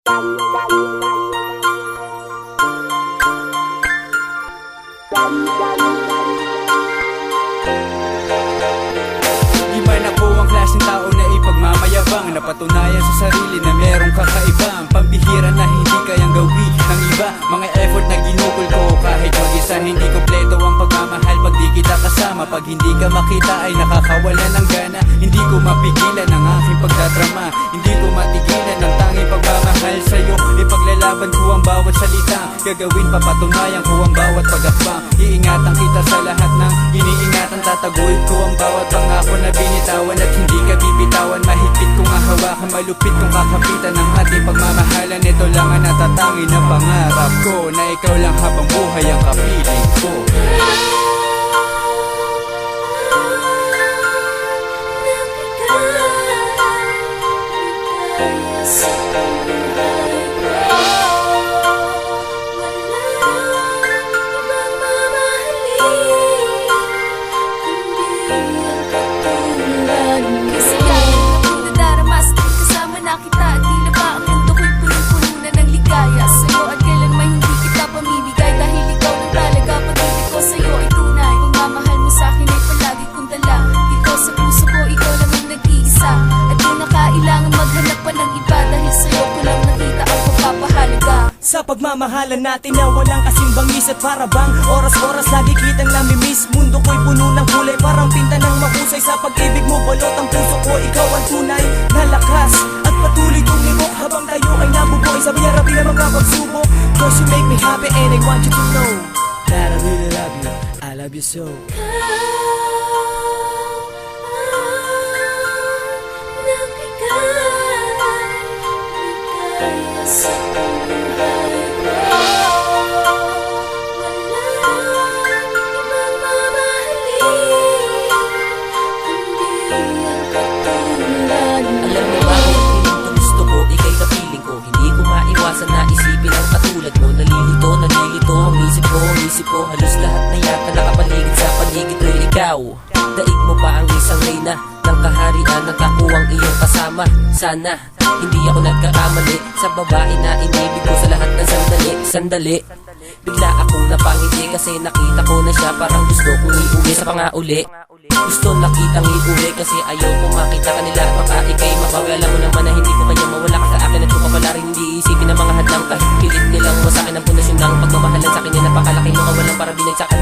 Di man ako ang klaseng tao na ipagmamayabang, napatunayan sa sarili na merong kakaibang pambihira na hindi kayang gawin ng iba. Mga effort na ginugol ko kahit mag-isa, hindi kompleto ang pagmamahal pag di kita kasama. Pag hindi ka makita ay nakakawala ng gana. Hindi ko mapigilan ang aking pagdadrama, hindi ko matigilan ang tanging pagmamahal sa'yo. Ipaglalaban ko ang bawat salita, gagawin papatunayan ko ang bawat pag-akbang. Iingatan kita sa lahat ng iniingatan, tataguin ko ang bawat pangako na binitawan. At hindi ka bibitawan, mahigpit kong hahawakan, malupit kong kakapitan ng ating pagmamahalan. Ito lang ang natatangi na pangarap ko, na ikaw lang habang buhay ang kapiling ko. Sa pagmamahalan natin na walang kasing bangis, at para bang oras-oras lagi kitang namimiss. Mundo ko'y puno ng kulay, parang pinta ng mahusay. Sa pag-ibig mo balot ang puso ko, ikaw ang tunay na lakas at patuloy kong limok habang tayo ay nabubuhay sa biyarabi ng mga pagsubok. Cause you make me happy and I want you to know that I really love you, I love you so. Na isipin ang katulad mo, nalilito ang isip ko, halos lahat na yata nakapaligid sa paligid ko'y ikaw. Daig mo ba ang isang reyna ng kaharian, nagkakuwang iyong kasama? Sana hindi ako nagkakamali sa babae na inibig ko sa lahat ng sandali. Bigla akong napangiti kasi nakita ko na siya, parang gusto kong iuwi sa pangauli. Gusto nakitang iuwi kasi ayaw ko makita kanila, baka ikay mabawi. Alam mo naman na hindi ko kanya mawala ka sa akin, at kung ka pala rin hindi isipin ang mga hadlang. Kahit pilit nilang mo sa akin ang pundasyon ng pagmamahalan sa akin, yan napakalaki mo kawalang para binagsakan